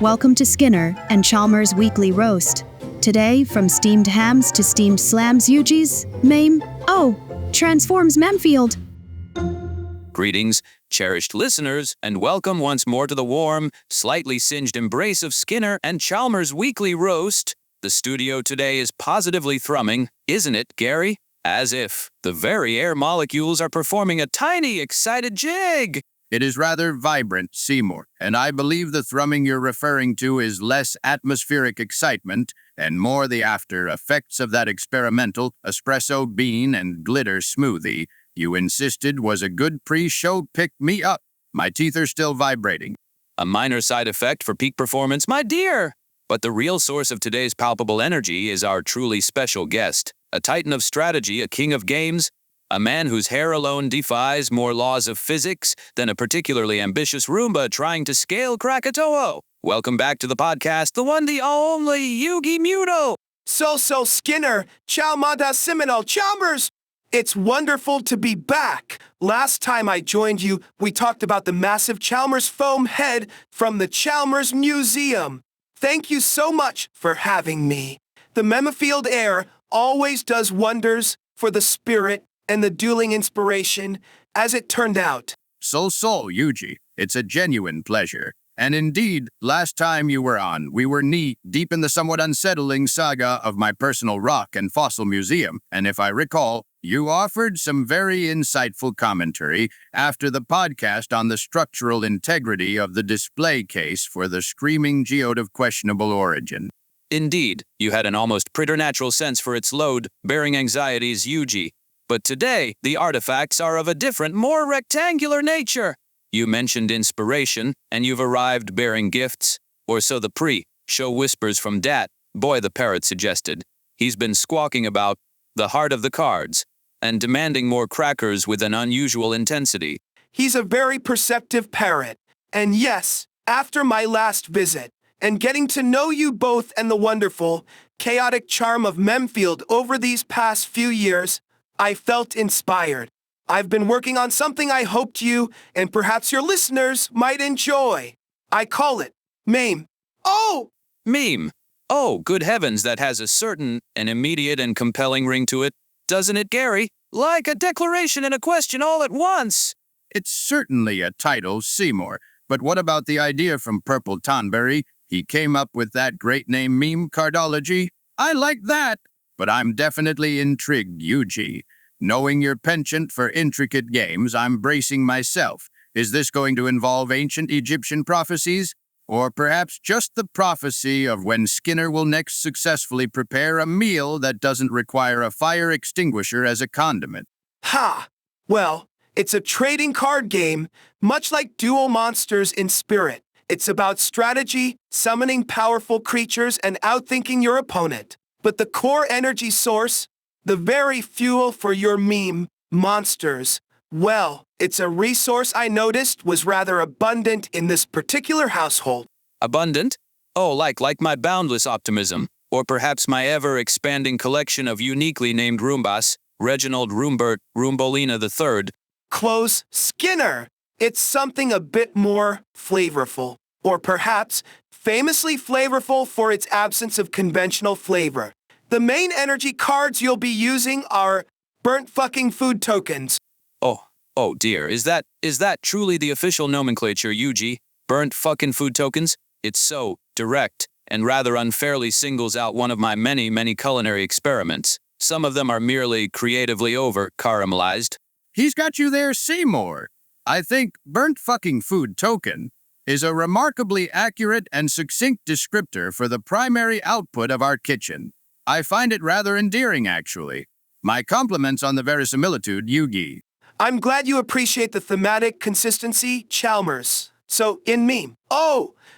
Welcome to Skinner and Chalmers Weekly Roast. Today, from steamed hams to steamed slams, Yugi's transforms Memefield. Greetings, cherished listeners, and welcome once more to the warm, slightly singed embrace of Skinner and Chalmers Weekly Roast. The studio today is positively thrumming, isn't it, Gary? As if the very air molecules are performing a tiny, excited jig. It is rather vibrant, Seymour, and I believe the thrumming you're referring to is less atmospheric excitement and more the after effects of that experimental espresso bean and glitter smoothie you insisted was a good pre-show pick-me-up. My teeth are still vibrating. A minor side effect for peak performance, my dear. But the real source of today's palpable energy is our truly special guest, a titan of strategy, a king of games, a man whose hair alone defies more laws of physics than a particularly ambitious Roomba trying to scale Krakatoa. Welcome back to the podcast, the one, the only Yugi Muto. So Skinner, Chalmers. It's wonderful to be back. Last time I joined you, we talked about the massive Chalmers foam head from the Chalmers Museum. Thank you so much for having me. The Memefield air always does wonders for the spirit and the dueling inspiration, as it turned out. So, Yugi, it's a genuine pleasure. And indeed, last time you were on, we were knee-deep in the somewhat unsettling saga of my personal rock and fossil museum, and if I recall, you offered some very insightful commentary after the podcast on the structural integrity of the display case for the screaming geode of questionable origin. Indeed, you had an almost preternatural sense for its load-bearing anxieties, Yugi. But today, the artifacts are of a different, more rectangular nature. You mentioned inspiration, and you've arrived bearing gifts, or so the pre-show whispers from Dat, boy the parrot suggested. He's been squawking about the heart of the cards, and demanding more crackers with an unusual intensity. He's a very perceptive parrot, and yes, after my last visit, and getting to know you both and the wonderful, chaotic charm of Memefield over these past few years, I felt inspired. I've been working on something I hoped you, and perhaps your listeners, might enjoy. I call it Meme. Meme. Oh, good heavens, that has a certain, an immediate and compelling ring to it, doesn't it, Gary? Like a declaration and a question all at once. It's certainly a title, Seymour, but what about the idea from Purple Tonberry? He came up with that great name meme cardology. I like that. But I'm definitely intrigued, Yugi. Knowing your penchant for intricate games, I'm bracing myself. Is this going to involve ancient Egyptian prophecies? Or perhaps just the prophecy of when Skinner will next successfully prepare a meal that doesn't require a fire extinguisher as a condiment? Well, it's a trading card game, much like Duel Monsters in Spirit. It's about strategy, summoning powerful creatures, and outthinking your opponent. But the core energy source, the very fuel for your meme, monsters, well, it's a resource I noticed was rather abundant in this particular household. Abundant? Oh, like my boundless optimism. Or perhaps my ever-expanding collection of uniquely named Roombas, Reginald Roombert, Roombolina III. Close Skinner. It's something a bit more flavorful. Or perhaps famously flavorful for its absence of conventional flavor. The main energy cards you'll be using are burnt fucking food tokens. Oh dear, is that truly the official nomenclature, Yugi? Burnt fucking food tokens? It's so direct and rather unfairly singles out one of my many culinary experiments. Some of them are merely creatively over-caramelized. He's got you there, Seymour. I think burnt fucking food token is a remarkably accurate and succinct descriptor for the primary output of our kitchen. I find it rather endearing, actually. My compliments on the verisimilitude, Yugi. I'm glad you appreciate the thematic consistency, Chalmers. So, in meme,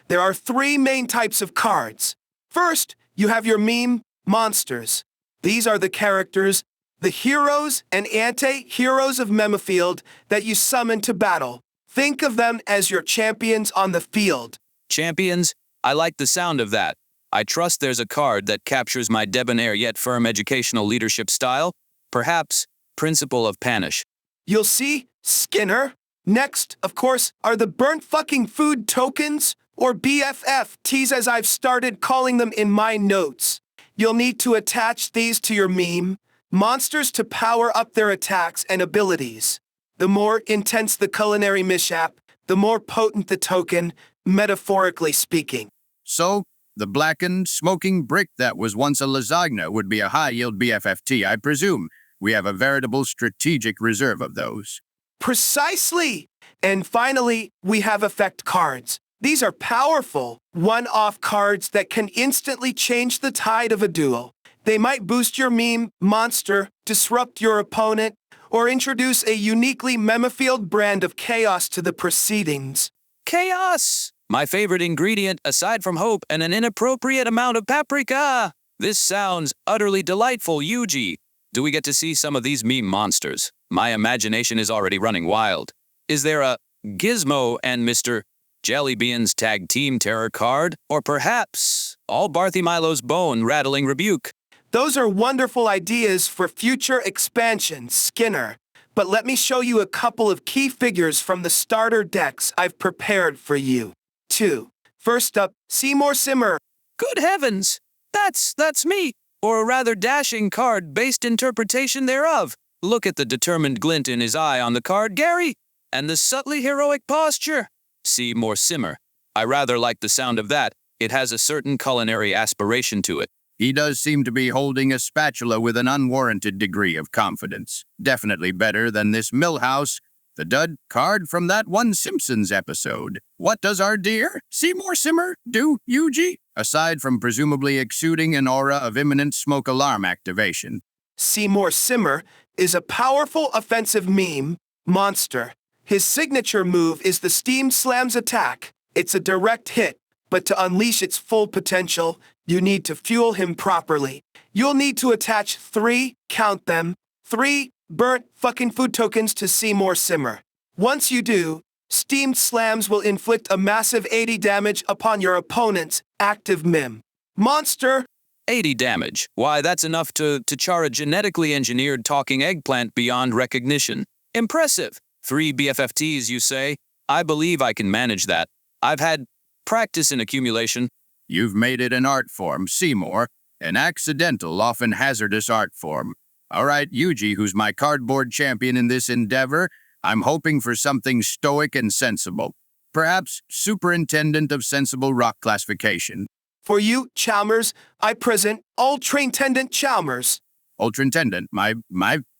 there are three main types of cards. First, you have your meme monsters. These are the characters, the heroes and anti-heroes of Memefield that you summon to battle. Think of them as your champions on the field. Champions? I like the sound of that. I trust there's a card that captures my debonair yet firm educational leadership style. Perhaps Principle of Panish. You'll see, Skinner. Next, of course, are the burnt fucking food tokens, or BFFTs as I've started calling them in my notes. You'll need to attach these to your meme monsters to power up their attacks and abilities. The more intense the culinary mishap, the more potent the token, metaphorically speaking. So, the blackened, smoking brick that was once a lasagna would be a high-yield BFFT, I presume. We have a veritable strategic reserve of those. Precisely! And finally, we have effect cards. These are powerful, one-off cards that can instantly change the tide of a duel. They might boost your meme monster, disrupt your opponent, or introduce a uniquely Memefield brand of chaos to the proceedings. Chaos! My favorite ingredient aside from hope and an inappropriate amount of paprika. This sounds utterly delightful, Yugi. Do we get to see some of these meme monsters? My imagination is already running wild. Is there a Gizmo and Mr. Jellybean's tag team terror card? Or perhaps all Barthymilo's bone-rattling rebuke? Those are wonderful ideas for future expansion, Skinner. But let me show you a couple of key figures from the starter decks I've prepared for you. 2. First up, Seymour Simmer. Good heavens! That's me! Or a rather dashing card-based interpretation thereof. Look at the determined glint in his eye on the card, Gary, and the subtly heroic posture. Seymour Simmer. I rather like the sound of that. It has a certain culinary aspiration to it. He does seem to be holding a spatula with an unwarranted degree of confidence. Definitely better than this Millhouse, the dud card from that one Simpsons episode. What does our dear Seymour Simmer do, Yugi? Aside from presumably exuding an aura of imminent smoke alarm activation. Seymour Simmer is a powerful offensive meme monster. His signature move is the Steam Slams attack. It's a direct hit, but to unleash its full potential, you need to fuel him properly. You'll need to attach 3, count them, 3 burnt fucking food tokens to Seymour Simmer. Once you do, Steamed Slams will inflict a massive 80 damage upon your opponent's active meme monster. 80 damage. Why, that's enough to char a genetically engineered talking eggplant beyond recognition. Impressive. 3 BFFTs, you say? I believe I can manage that. I've had practice in accumulation. You've made it an art form, Seymour. An accidental, often hazardous art form. All right, Yugi, who's my cardboard champion in this endeavor, I'm hoping for something stoic and sensible. Perhaps Superintendent of Sensible Rock Classification. For you, Chalmers, I present Ultraintendant Chalmers. Ultraintendant,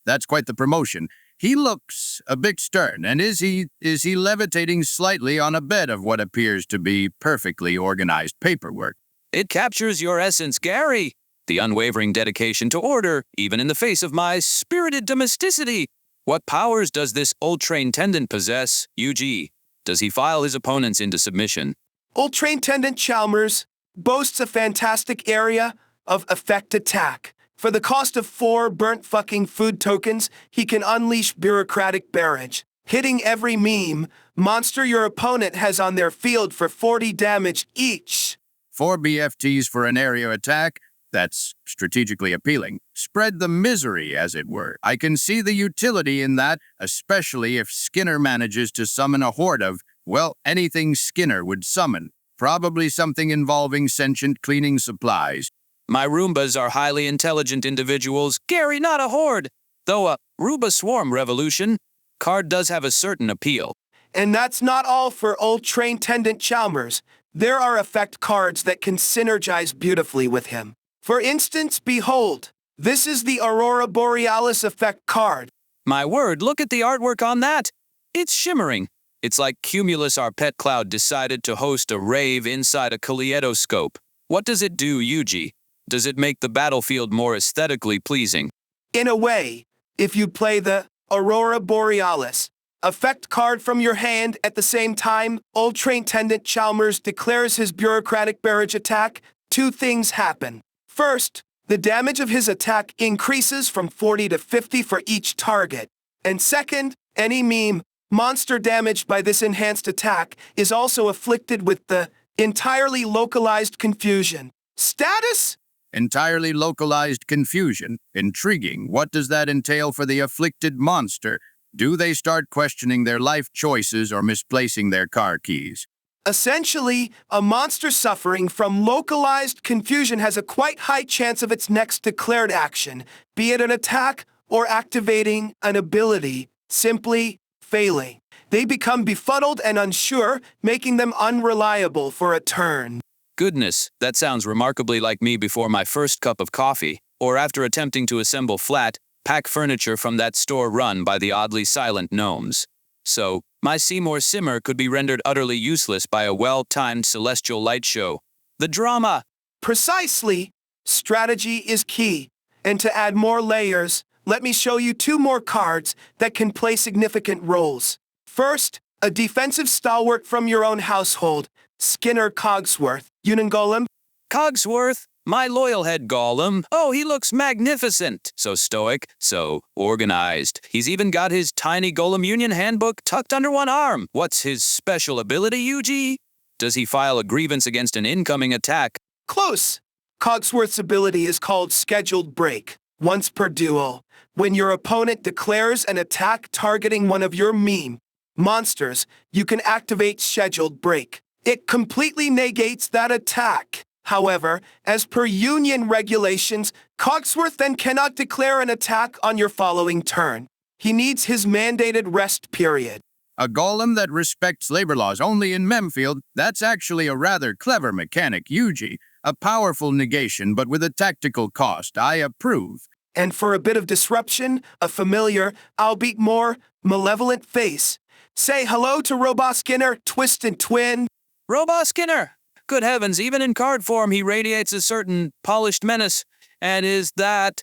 that's quite the promotion. He looks a bit stern, and is he levitating slightly on a bed of what appears to be perfectly organized paperwork? It captures your essence, Gary. The unwavering dedication to order, even in the face of my spirited domesticity. What powers does this Ultraintendant possess, Yugi? Does he file his opponents into submission? Ultraintendant Chalmers boasts a fantastic area of effect attack. For the cost of 4 burnt fucking food tokens, he can unleash bureaucratic barrage, hitting every meme monster your opponent has on their field for 40 damage each. 4 BFTs for an area attack? That's strategically appealing. Spread the misery, as it were. I can see the utility in that, especially if Skinner manages to summon a horde of, well, anything Skinner would summon. Probably something involving sentient cleaning supplies. My Roombas are highly intelligent individuals. Gary, not a horde. Though a Roomba swarm revolution card does have a certain appeal. And that's not all for Ultraintendant Chalmers. There are effect cards that can synergize beautifully with him. For instance, behold, this is the Aurora Borealis effect card. My word, look at the artwork on that. It's shimmering. It's like Cumulus, our pet cloud, decided to host a rave inside a kaleidoscope. What does it do, Yugi? Does it make the battlefield more aesthetically pleasing? In a way, if you play the Aurora Borealis effect card from your hand at the same time, Ultraintendant Chalmers declares his bureaucratic barrage attack, 2 things happen. First, the damage of his attack increases from 40 to 50 for each target. And second, any meme monster damaged by this enhanced attack is also afflicted with the entirely localized confusion status. Entirely localized confusion. Intriguing. What does that entail for the afflicted monster? Do they start questioning their life choices or misplacing their car keys? Essentially, a monster suffering from localized confusion has a quite high chance of its next declared action, be it an attack or activating an ability, simply failing. They become befuddled and unsure, making them unreliable for a turn. Goodness, that sounds remarkably like me before my first cup of coffee, or after attempting to assemble flat, pack furniture from that store run by the oddly silent gnomes. So, my Seymour Simmer could be rendered utterly useless by a well-timed celestial light show. The drama! Precisely. Strategy is key. And to add more layers, let me show you 2 more cards that can play significant roles. First, a defensive stalwart from your own household, Skinner Cogsworth. Uningolem? Cogsworth? My loyal head golem. Oh, he looks magnificent. So stoic, so organized. He's even got his tiny golem union handbook tucked under one arm. What's his special ability, Yugi? Does he file a grievance against an incoming attack? Close. Cogsworth's ability is called Scheduled Break. Once per duel, when your opponent declares an attack targeting one of your meme monsters, you can activate Scheduled Break. It completely negates that attack. However, as per Union regulations, Cogsworth then cannot declare an attack on your following turn. He needs his mandated rest period. A golem that respects labor laws only in Memefield, that's actually a rather clever mechanic, Yugi. A powerful negation, but with a tactical cost. I approve. And for a bit of disruption, a familiar, albeit more malevolent face. Say hello to Robot Skinner, Twist and Twin. Robot Skinner! Good heavens, even in card form he radiates a certain polished menace. And is that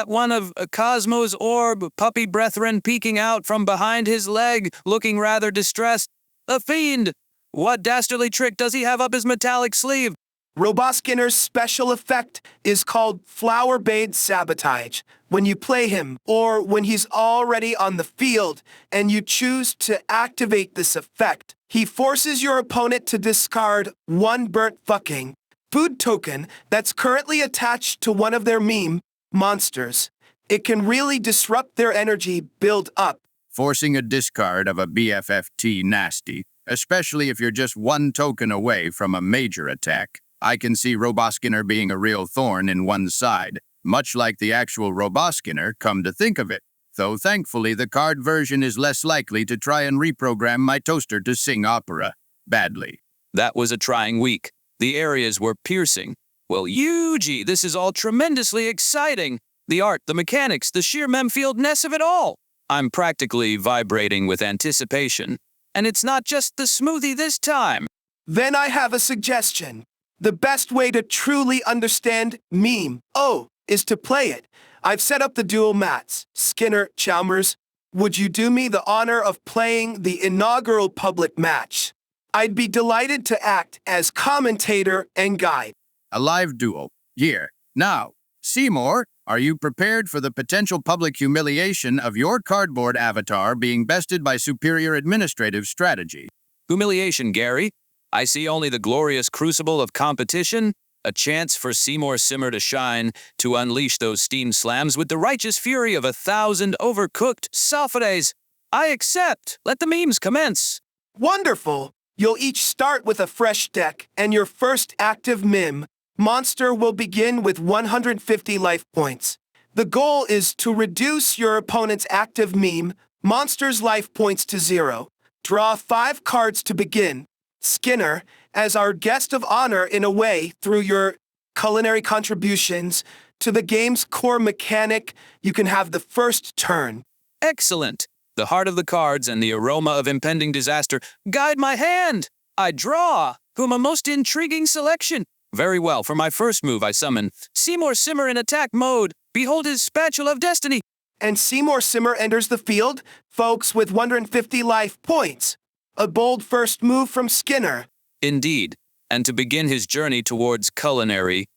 one of Cosmo's orb puppy brethren peeking out from behind his leg, looking rather distressed? A fiend! What dastardly trick does he have up his metallic sleeve? Robot Skinner's special effect is called Flower Bait Sabotage. When you play him, or when he's already on the field, and you choose to activate this effect, he forces your opponent to discard 1 burnt fucking food token that's currently attached to one of their meme monsters. It can really disrupt their energy build up. Forcing a discard of a BFFT nasty, especially if you're just 1 token away from a major attack. I can see Roboskinner being a real thorn in one's side, much like the actual Roboskinner, come to think of it. Though thankfully the card version is less likely to try and reprogram my toaster to sing opera. Badly. That was a trying week. The areas were piercing. Well, Yugi, this is all tremendously exciting. The art, the mechanics, the sheer Memefield-ness of it all. I'm practically vibrating with anticipation. And it's not just the smoothie this time. Then I have a suggestion. The best way to truly understand meme, is to play it. I've set up the dual mats. Skinner, Chalmers, would you do me the honor of playing the inaugural public match? I'd be delighted to act as commentator and guide. A live duel. Here. Now. Seymour, are you prepared for the potential public humiliation of your cardboard avatar being bested by superior administrative strategy? Humiliation, Gary. I see only the glorious crucible of competition, a chance for Seymour Simmer to shine, to unleash those steam slams with the righteous fury of 1,000 overcooked sophides. I accept. Let the memes commence. Wonderful. You'll each start with a fresh deck, and your first active meme monster will begin with 150 life points. The goal is to reduce your opponent's active meme monster's life points to 0. Draw 5 cards to begin. Skinner, as our guest of honor in a way through your culinary contributions to the game's core mechanic, you can have the first turn. Excellent. The heart of the cards and the aroma of impending disaster guide my hand. I draw. Whom a most intriguing selection. Very well, for my first move I summon Seymour Simmer in attack mode. Behold his spatula of destiny. And Seymour Simmer enters the field, folks, with 150 life points. A bold first move from Skinner. Indeed. And to begin his journey towards combat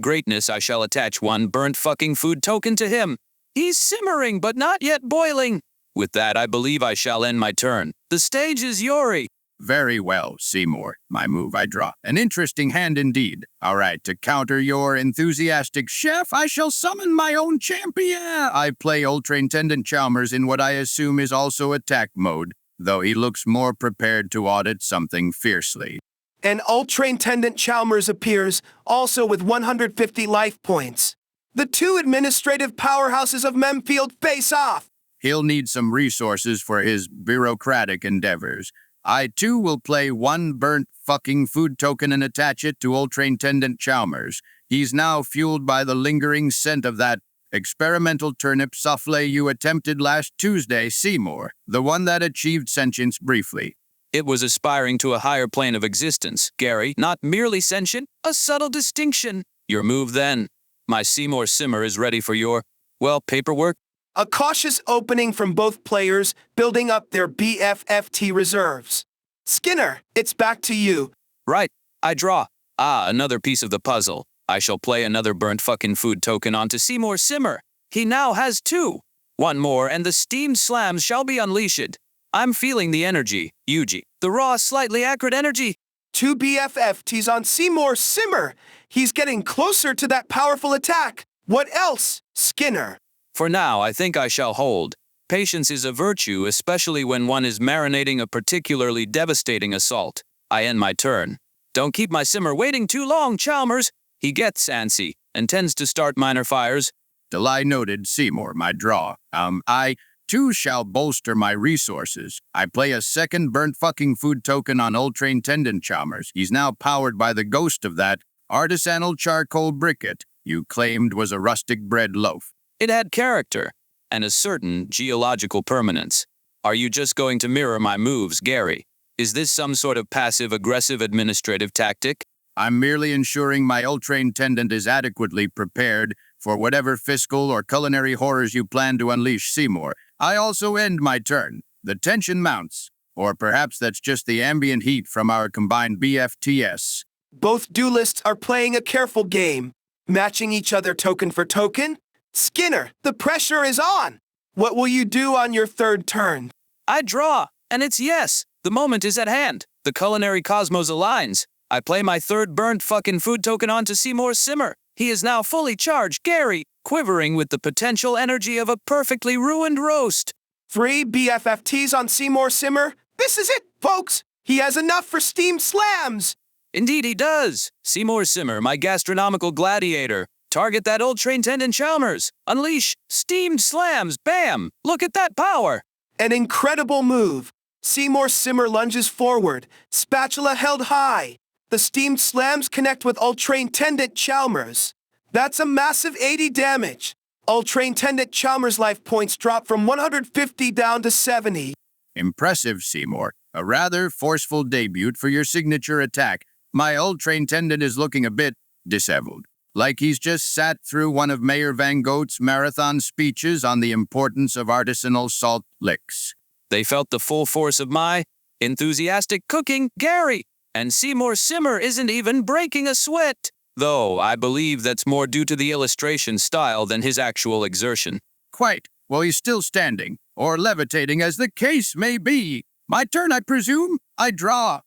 greatness, I shall attach 1 burnt fucking food token to him. He's simmering, but not yet boiling. With that, I believe I shall end my turn. The stage is yours. Very well, Seymour. My move I draw. An interesting hand indeed. All right, to counter your enthusiastic chef, I shall summon my own champion. I play Ultra Intendant Chalmers in what I assume is also attack mode. though he looks more prepared to audit something fiercely. And Ultra-Intendant Chalmers appears, also with 150 life points. The two administrative powerhouses of Memefield face off. He'll need some resources for his bureaucratic endeavors. I, too, will play one burnt fucking food token and attach it to Ultra-Intendant Chalmers. He's now fueled by the lingering scent of that experimental turnip souffle you attempted last Tuesday, Seymour, the one that achieved sentience briefly. It was aspiring to a higher plane of existence, Gary, not merely sentient, a subtle distinction. Your move then. My Seymour Simmer is ready for your, well, paperwork. A cautious opening from both players, building up their BFFT reserves. Skinner, it's back to you. Right, I draw. Another piece of the puzzle. I shall play another burnt fucking food token onto Seymour Simmer. He now has two. One more and the steamed slams shall be unleashed. I'm feeling the energy, Yugi. The raw, slightly acrid energy. Two BFFTs on Seymour Simmer. He's getting closer to that powerful attack. What else, Skinner? For now, I think I shall hold. Patience is a virtue, especially when one is marinating a particularly devastating assault. I end my turn. Don't keep my Simmer waiting too long, Chalmers. He gets antsy and tends to start minor fires. Delay noted, Seymour, my draw. I, too, shall bolster my resources. I play a second burnt fucking food token on Ultra-Intendant Chalmers. He's now powered by the ghost of that artisanal charcoal briquette you claimed was a rustic bread loaf. It had character and a certain geological permanence. Are you just going to mirror my moves, Gary? Is this some sort of passive-aggressive administrative tactic? I'm merely ensuring my Ultra-Intendant is adequately prepared for whatever fiscal or culinary horrors you plan to unleash, Seymour. I also end my turn. The tension mounts. Or perhaps that's just the ambient heat from our combined BFTS. Both duelists are playing a careful game, matching each other token for token. Skinner, the pressure is on. What will you do on your third turn? I draw, and it's yes. The moment is at hand. The culinary cosmos aligns. I play my third burnt fucking food token onto Seymour Simmer. He is now fully charged, Gary, quivering with the potential energy of a perfectly ruined roast. 3 BFFTs on Seymour Simmer. This is it, folks. He has enough for steamed slams. Indeed he does. Seymour Simmer, my gastronomical gladiator. Target that Ultra-Intendant Chalmers. Unleash steamed slams. Bam! Look at that power. An incredible move. Seymour Simmer lunges forward, spatula held high. The steamed slams connect with Ultra-Intendant Chalmers. That's a massive 80 damage. Ultra-Intendant Chalmers' life points drop from 150 down to 70. Impressive, Seymour. A rather forceful debut for your signature attack. My Ultra-Intendant is looking a bit disheveled. Like he's just sat through one of Mayor Van Gogh's marathon speeches on the importance of artisanal salt licks. They felt the full force of my enthusiastic cooking, Gary. And Seymour Simmer isn't even breaking a sweat. Though I believe that's more due to the illustration style than his actual exertion. Quite. Well, he's still standing, or levitating as the case may be. My turn, I presume? I draw.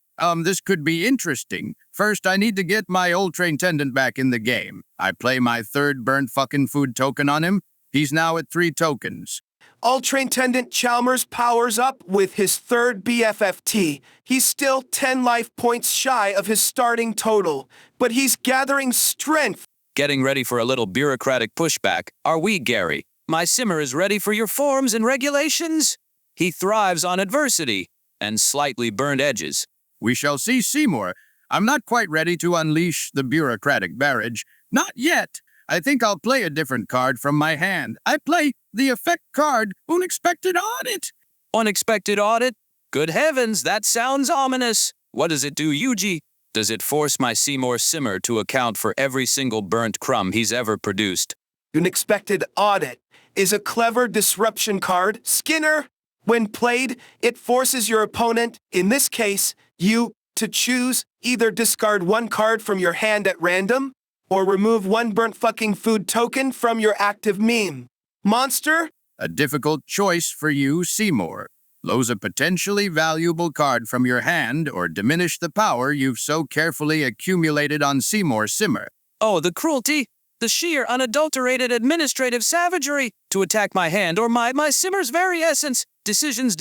This could be interesting. First, I need to get my Ultra-Intendant back in the game. I play my third burnt fucking food token on him. He's now at 3 tokens. Ultra-Intendant Chalmers powers up with his third BFFT. He's still 10 life points shy of his starting total, but he's gathering strength. Getting ready for a little bureaucratic pushback, are we, Gary? My Simmer is ready for your forms and regulations. He thrives on adversity and slightly burned edges. We shall see, Seymour. I'm not quite ready to unleash the bureaucratic barrage. Not yet. I think I'll play a different card from my hand. I play the effect card, Unexpected Audit. Unexpected audit? Good heavens, that sounds ominous. What does it do, Yugi? Does it force my Seymour Simmer to account for every single burnt crumb he's ever produced? Unexpected Audit is a clever disruption card, Skinner. When played, it forces your opponent, in this case, you, to choose either discard one card from your hand at random, or remove one burnt fucking food token from your active meme. Monster? A difficult choice for you, Seymour. Lose a potentially valuable card from your hand or diminish the power you've so carefully accumulated on Seymour Simmer. Oh, the cruelty! The sheer, unadulterated administrative savagery to attack my hand or my Simmer's very essence. Decisions.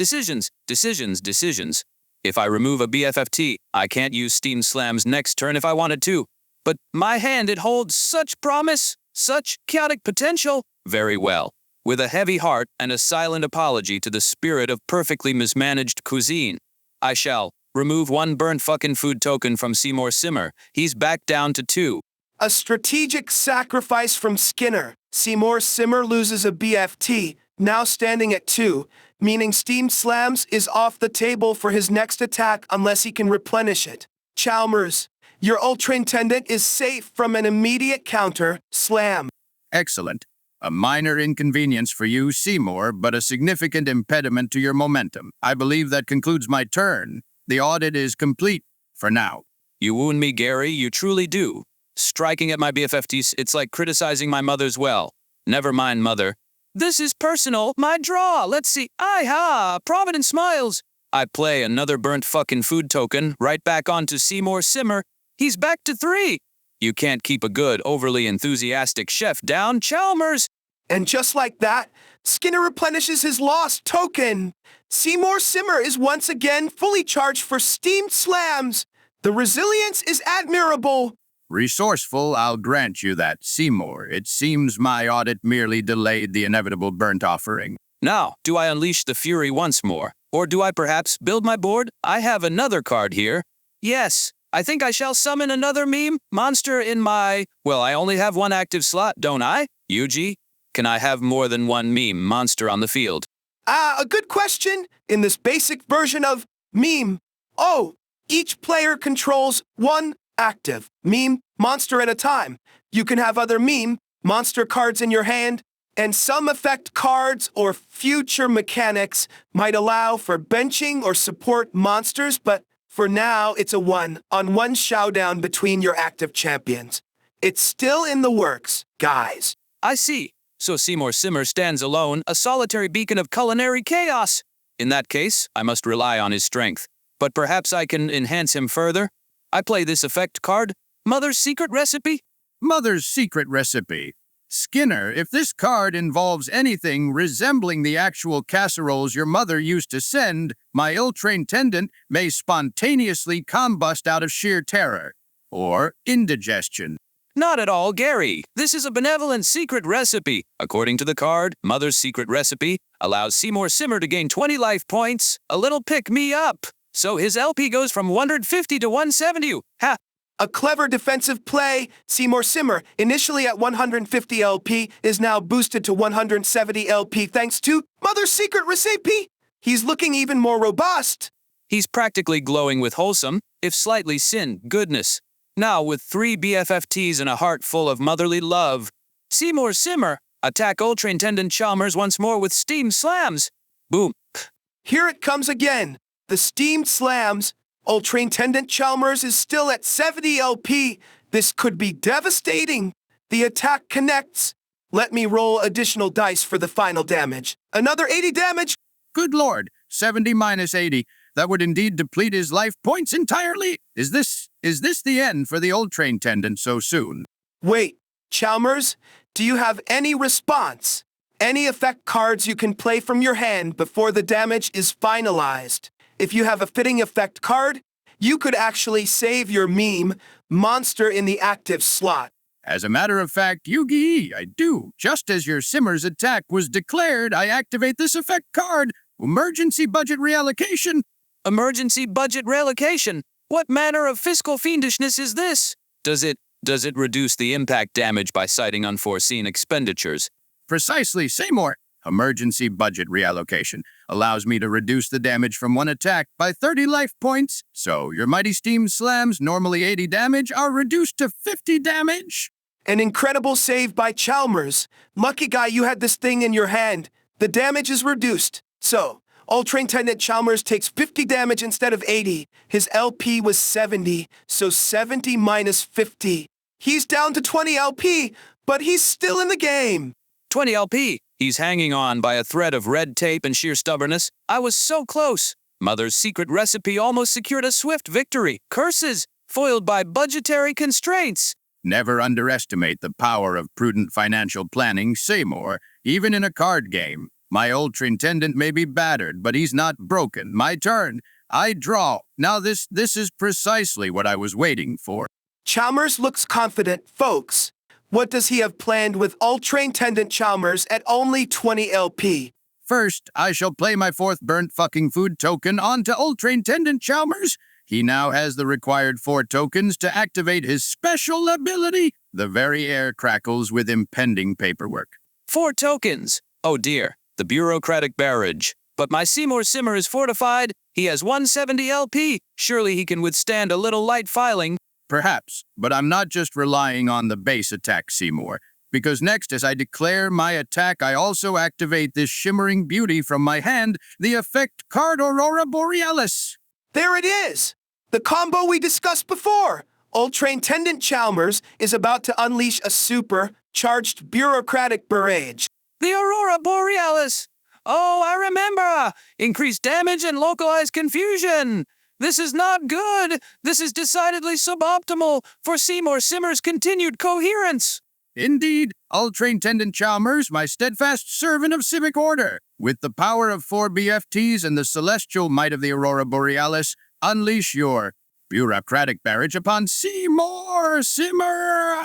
If I remove a BFFT, I can't use Steam Slam's next turn if I wanted to. But my hand, it holds such promise, such chaotic potential. Very well. With a heavy heart and a silent apology to the spirit of perfectly mismanaged cuisine, I shall remove one burnt fucking food token from Seymour Simmer. He's back down to 2. A strategic sacrifice from Skinner. Seymour Simmer loses a BFT, now standing at 2, meaning Steam Slams is off the table for his next attack unless he can replenish it. Chalmers, your Ultra Intendant is safe from an immediate counter, Slam. Excellent. A minor inconvenience for you, Seymour, but a significant impediment to your momentum. I believe that concludes my turn. The audit is complete for now. You wound me, Gary, you truly do. Striking at my BFFTs, it's like criticizing my mother's well. Never mind, mother. This is personal. My draw. Let's see. Providence smiles. I play another burnt fucking food token right back onto Seymour Simmer. He's back to 3. You can't keep a good, overly enthusiastic chef down, Chalmers. And just like that, Skinner replenishes his lost token. Seymour Simmer is once again fully charged for Steam Slams. The resilience is admirable. Resourceful, I'll grant you that, Seymour. It seems my audit merely delayed the inevitable burnt offering. Now, do I unleash the fury once more? Or do I perhaps build my board? I have another card here. Yes, I think I shall summon another meme monster in my... Well, I only have one active slot, don't I? Yugi? Can I have more than one meme monster on the field? A good question. In this basic version of meme, each player controls one active meme monster at a time. You can have other meme monster cards in your hand, and some effect cards or future mechanics might allow for benching or support monsters, but for now, it's a one-on-one showdown between your active champions. It's still in the works, guys. I see. So Seymour Simmer stands alone, a solitary beacon of culinary chaos. In that case, I must rely on his strength. But perhaps I can enhance him further. I play this effect card, Mother's Secret Recipe. Mother's Secret Recipe. Skinner, if this card involves anything resembling the actual casseroles your mother used to send, my ill-trained tendon may spontaneously combust out of sheer terror. Or indigestion. Not at all, Gary. This is a benevolent secret recipe. According to the card, Mother's Secret Recipe allows Seymour Simmer to gain 20 life points, a little pick-me-up. So his LP goes from 150 to 170. Ha! A clever defensive play. Seymour Simmer, initially at 150 LP, is now boosted to 170 LP thanks to Mother's Secret Recipe. He's looking even more robust. He's practically glowing with wholesome, if slightly sin, goodness. Now with 3 BFFTs and a heart full of motherly love. Seymour Simmer, attack Ultra Intendant Chalmers once more with Steam Slams. Boom. Here it comes again. The Steam Slams. Ultra Intendant Chalmers is still at 70 LP. This could be devastating. The attack connects. Let me roll additional dice for the final damage. Another 80 damage. Good lord, 70 minus 80. That would indeed deplete his life points entirely. Is this the end for the Ultra Intendant so soon? Wait, Chalmers, do you have any response? Any effect cards you can play from your hand before the damage is finalized? If you have a fitting effect card, you could actually save your meme monster in the active slot. As a matter of fact, Yugi, I do. Just as your Simmer's attack was declared, I activate this effect card. Emergency budget reallocation. Emergency budget reallocation? What manner of fiscal fiendishness is this? Does it reduce the impact damage by citing unforeseen expenditures? Precisely, Seymour. Emergency budget reallocation allows me to reduce the damage from one attack by 30 life points, so your Mighty Steam Slams, normally 80 damage, are reduced to 50 damage. An incredible save by Chalmers. Lucky guy you had this thing in your hand. The damage is reduced. So, Ultra Intendant Chalmers takes 50 damage instead of 80. His LP was 70, so 70 minus 50. He's down to 20 LP, but he's still in the game. 20 LP. He's hanging on by a thread of red tape and sheer stubbornness. I was so close. Mother's Secret Recipe almost secured a swift victory. Curses, foiled by budgetary constraints. Never underestimate the power of prudent financial planning, Seymour, even in a card game. My Ultra-Intendant may be battered, but he's not broken. My turn. I draw. Now this is precisely what I was waiting for. Chalmers looks confident. Folks, what does he have planned with Ultra-Intendant Chalmers at only 20 LP? First, I shall play my 4th burnt fucking food token onto Ultra-Intendant Chalmers. He now has the required 4 tokens to activate his special ability. The very air crackles with impending paperwork. 4 tokens. Oh dear, the bureaucratic barrage. But my Seymour Simmer is fortified. He has 170 LP. Surely he can withstand a little light filing. Perhaps, but I'm not just relying on the base attack, Seymour. Because next, as I declare my attack, I also activate this shimmering beauty from my hand, the effect card Aurora Borealis. There it is! The combo we discussed before! Ultra-Intendant Chalmers is about to unleash a super-charged bureaucratic barrage. The Aurora Borealis! Oh, I remember! Increased damage and localized confusion! This is not good! This is decidedly suboptimal for Seymour Simmer's continued coherence! Indeed, Ultra-Intendant Chalmers, my steadfast servant of civic order. With the power of 4 BFTs and the celestial might of the Aurora Borealis, unleash your bureaucratic barrage upon Seymour Simmer!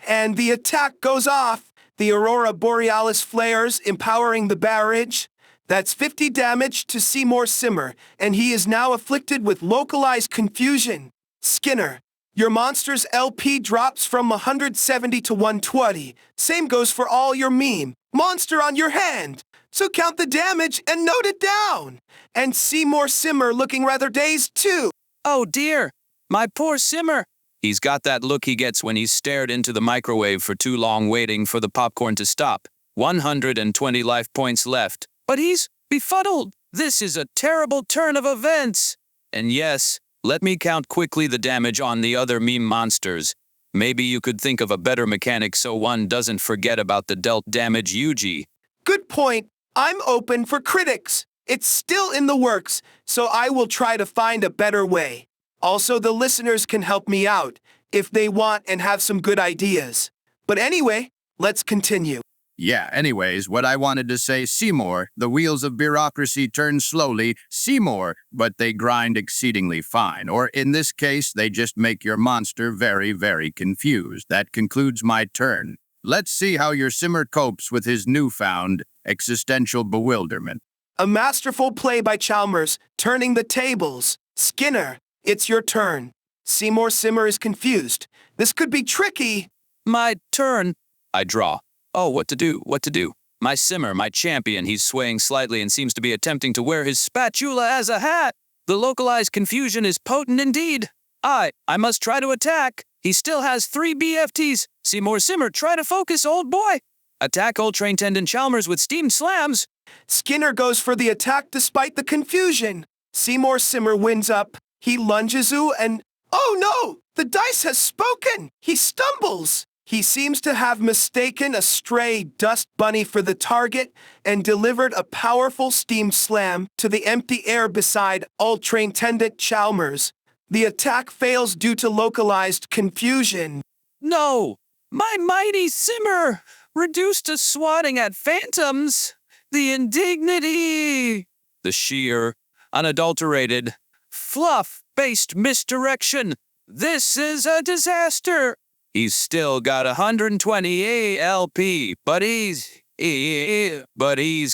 And the attack goes off. The Aurora Borealis flares, empowering the barrage. That's 50 damage to Seymour Simmer, and he is now afflicted with localized confusion. Skinner, your monster's LP drops from 170 to 120. Same goes for all your meme. Monster on your hand. So count the damage and note it down. And Seymour Simmer looking rather dazed too. Oh dear, my poor Simmer. He's got that look he gets when he's stared into the microwave for too long waiting for the popcorn to stop. 120 life points left. But he's befuddled. This is a terrible turn of events. And yes, let me count quickly the damage on the other meme monsters. Maybe you could think of a better mechanic so one doesn't forget about the dealt damage Yugi. Good point. I'm open for critics. It's still in the works, so I will try to find a better way. Also, the listeners can help me out if they want and have some good ideas. But anyway, let's continue. Yeah, anyways, what I wanted to say, Seymour, the wheels of bureaucracy turn slowly, Seymour, but they grind exceedingly fine. Or in this case, they just make your monster very, very confused. That concludes my turn. Let's see how your Simmer copes with his newfound existential bewilderment. A masterful play by Chalmers, turning the tables. Skinner, it's your turn. Seymour Simmer is confused. This could be tricky. My turn. I draw. Oh, what to do? My Simmer, my champion, he's swaying slightly and seems to be attempting to wear his spatula as a hat. The localized confusion is potent indeed. I must try to attack. He still has 3 BFTs. Seymour Simmer, try to focus, old boy. Attack Ultra-Intendant Chalmers with steamed slams. Skinner goes for the attack despite the confusion. Seymour Simmer wins up. He lunges and... Oh no! The dice has spoken! He stumbles! He seems to have mistaken a stray dust bunny for the target and delivered a powerful steamed slam to the empty air beside Ultra-Intendant Chalmers. The attack fails due to localized confusion. No! My mighty Simmer! Reduced to swatting at phantoms! The indignity! The sheer, unadulterated, fluff-based misdirection! This is a disaster! He's still got 120 ALP, but he's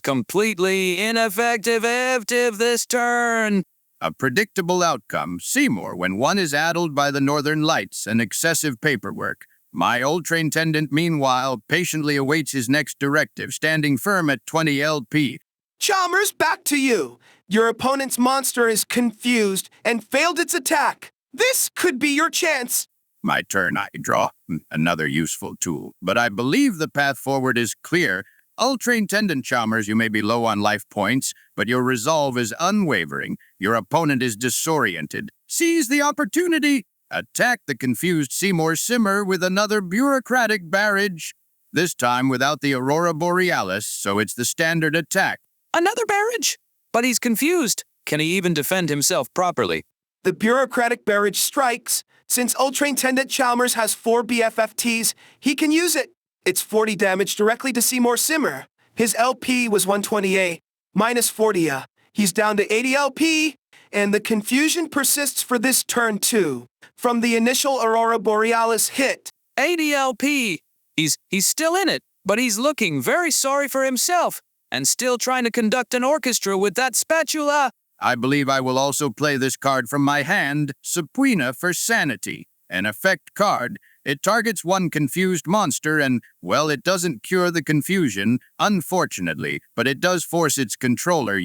completely ineffective this turn. A predictable outcome, Seymour, when one is addled by the northern lights and excessive paperwork. My Ultra-Intendant, meanwhile, patiently awaits his next directive, standing firm at 20 LP. Chalmers, back to you. Your opponent's monster is confused and failed its attack. This could be your chance. My turn, I draw. Another useful tool. But I believe the path forward is clear. Ultra-Intendant Chalmers, you may be low on life points, but your resolve is unwavering. Your opponent is disoriented. Seize the opportunity. Attack the confused Seymour Simmer with another bureaucratic barrage. This time without the Aurora Borealis, so it's the standard attack. Another barrage? But he's confused. Can he even defend himself properly? The bureaucratic barrage strikes. Since Ultra-Intendant Chalmers has 4 BFFTs, he can use it. It's 40 damage directly to Seymour Simmer. His LP was 128, minus 40. He's down to 80 LP, and the confusion persists for this turn too. From the initial Aurora Borealis hit. 80 LP. He's still in it, but he's looking very sorry for himself and still trying to conduct an orchestra with that spatula. I believe I will also play this card from my hand, Subpoena for Sanity, an effect card. It targets one confused monster and, well, it doesn't cure the confusion, unfortunately, but it does force its controller,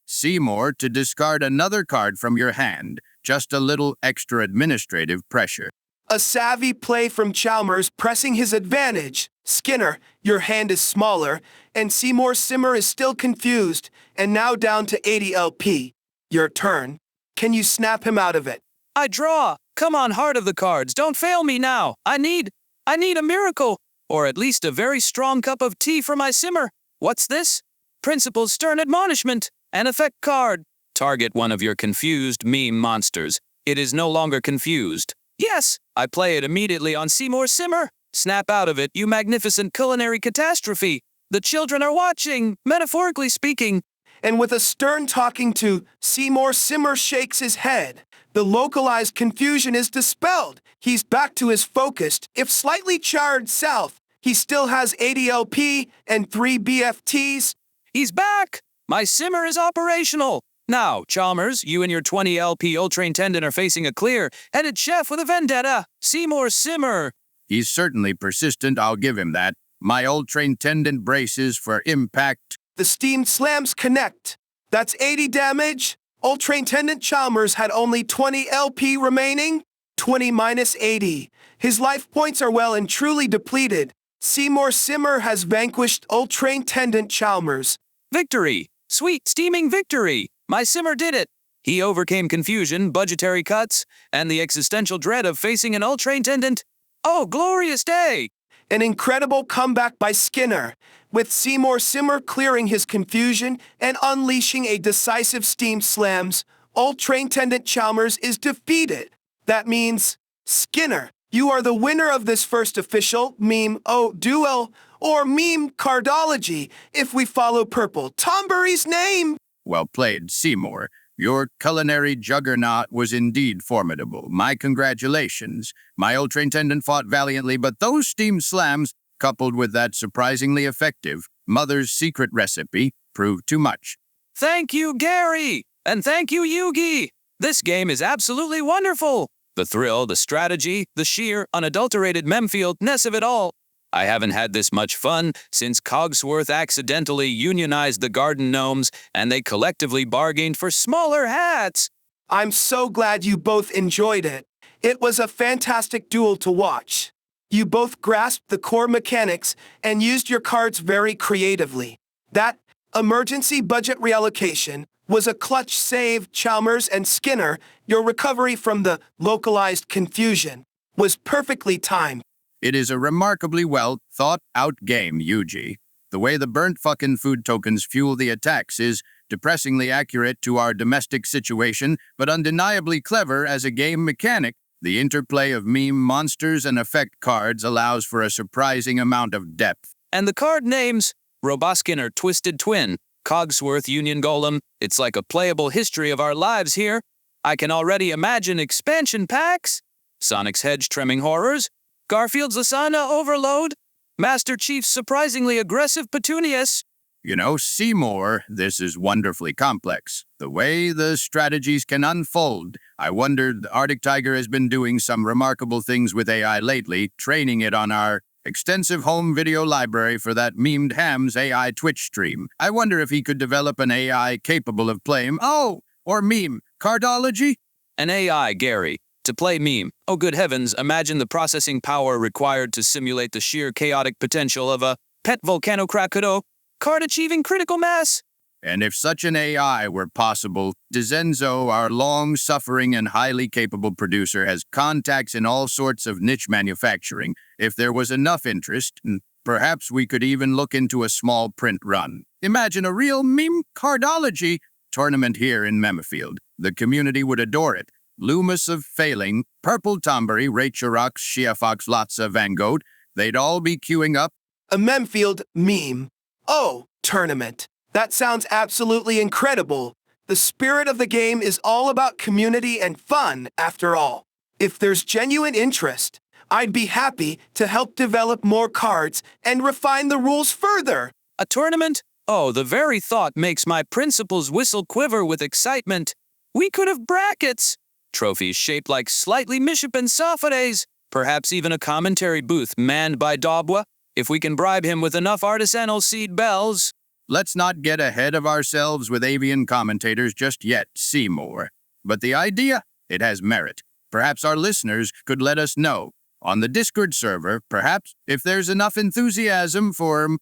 Seymour, to discard another card from your hand. Just a little extra administrative pressure. A savvy play from Chalmers pressing his advantage. Skinner, your hand is smaller, and Seymour Simmer is still confused, and now down to 80 LP. Your turn. Can you snap him out of it? I draw. Come on, heart of the cards, don't fail me now. I need a miracle, or at least a very strong cup of tea for my simmer. What's this? Principal's stern admonishment. An effect card. Target one of your confused meme monsters. It is no longer confused. Yes, I play it immediately on Seymour Simmer. Snap out of it, you magnificent culinary catastrophe. The children are watching, metaphorically speaking. And with a stern talking to, Seymour Simmer shakes his head. The localized confusion is dispelled. He's back to his focused, if slightly charred self. He still has 80 LP and 3 BFTs. He's back! My simmer is operational. Now, Chalmers, you and your 20 LP Ultra Intendant are facing a clear-headed chef with a vendetta. Seymour Simmer. He's certainly persistent, I'll give him that. My Ultra Intendant braces for impact. The steamed slams connect. That's 80 damage. Ultra Intendant Chalmers had only 20 LP remaining. 20 minus 80. His life points are well and truly depleted. Seymour Simmer has vanquished Ultra Intendant Chalmers. Victory! Sweet, steaming victory! My simmer did it! He overcame confusion, budgetary cuts, and the existential dread of facing an Ultra Intendant. Oh, glorious day! An incredible comeback by Skinner, with Seymour Simmer clearing his confusion and unleashing a decisive steam slams. Ultra Intendant Chalmers is defeated. That means, Skinner, you are the winner of this first official meme duel, or meme cardology, if we follow Purple Tombury's name. Well played, Seymour. Your culinary juggernaut was indeed formidable. My congratulations. My Ultra Intendant fought valiantly, but those steam slams, coupled with that surprisingly effective Mother's Secret recipe, proved too much. Thank you, Gary! And thank you, Yugi! This game is absolutely wonderful! The thrill, the strategy, the sheer, unadulterated Memefield-ness of it all. I haven't had this much fun since Cogsworth accidentally unionized the garden gnomes and they collectively bargained for smaller hats. I'm so glad you both enjoyed it. It was a fantastic duel to watch. You both grasped the core mechanics and used your cards very creatively. That emergency budget reallocation was a clutch save. Chalmers and Skinner, your recovery from the localized confusion was perfectly timed. It is a remarkably well-thought-out game, Yugi. The way the burnt fucking food tokens fuel the attacks is depressingly accurate to our domestic situation, but undeniably clever as a game mechanic. The interplay of meme monsters and effect cards allows for a surprising amount of depth. And the card names, Roboskinner Twisted Twin, Cogsworth Union Golem, it's like a playable history of our lives here. I can already imagine expansion packs, Sonic's Hedge Trimming Horrors, Garfield's Lasagna Overload, Master Chief's surprisingly aggressive Petunias. You know, Seymour, this is wonderfully complex. The way the strategies can unfold. I wondered, ArticTiger has been doing some remarkable things with AI lately, training it on our extensive home video library for that MemedHamsAI Twitch stream. I wonder if he could develop an AI capable of playing, or meme, cardology? An AI, Gary. To play meme. Oh, good heavens, imagine the processing power required to simulate the sheer chaotic potential of a pet volcano card achieving critical mass. And if such an AI were possible, Dizenzo, our long-suffering and highly capable producer, has contacts in all sorts of niche manufacturing. If there was enough interest, perhaps we could even look into a small print run. Imagine a real meme cardology tournament here in Memefield. The community would adore it. Loomis of Failing, Purple Tombury, Rachel Shia Fox, Lotsa Van Gogh, they'd all be queuing up. A Memefield meme. Oh, Tournament. That sounds absolutely incredible. The spirit of the game is all about community and fun, after all. If there's genuine interest, I'd be happy to help develop more cards and refine the rules further. A tournament? Oh, the very thought makes my principal's whistle quiver with excitement. We could have brackets, trophies shaped like slightly misshapen sophides, perhaps even a commentary booth manned by Dobwa, if we can bribe him with enough artisanal seed bells. Let's not get ahead of ourselves with avian commentators just yet, Seymour. But the idea, it has merit. Perhaps our listeners could let us know. On the Discord server, perhaps, if there's enough enthusiasm for,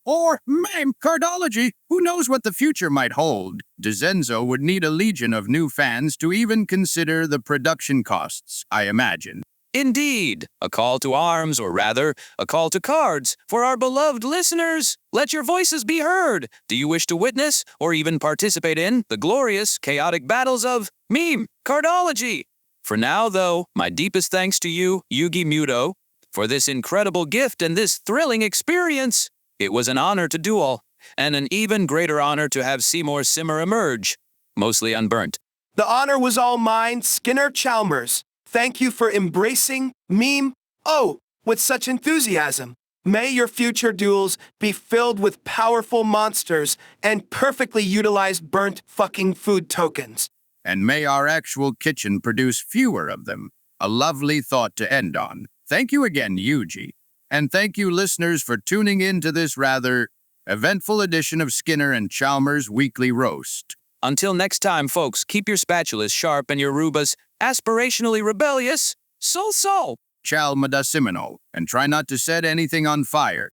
or meme cardology, who knows what the future might hold. Dezenzo would need a legion of new fans to even consider the production costs, I imagine. Indeed, a call to arms, or rather, a call to cards, for our beloved listeners. Let your voices be heard. Do you wish to witness, or even participate in, the glorious, chaotic battles of meme cardology? For now, though, my deepest thanks to you, Yugi Muto, for this incredible gift and this thrilling experience. It was an honor to duel, and an even greater honor to have Seymour Simmer emerge, mostly unburnt. The honor was all mine, Skinner Chalmers. Thank you for embracing meme, with such enthusiasm. May your future duels be filled with powerful monsters and perfectly utilized burnt fucking food tokens. And may our actual kitchen produce fewer of them. A lovely thought to end on. Thank you again, Yugi. And thank you, listeners, for tuning in to this rather eventful edition of Skinner and Chalmers Weekly Roast. Until next time, folks, keep your spatulas sharp and your rubas aspirationally rebellious. Sol. Chalmada Seminole, and try not to set anything on fire.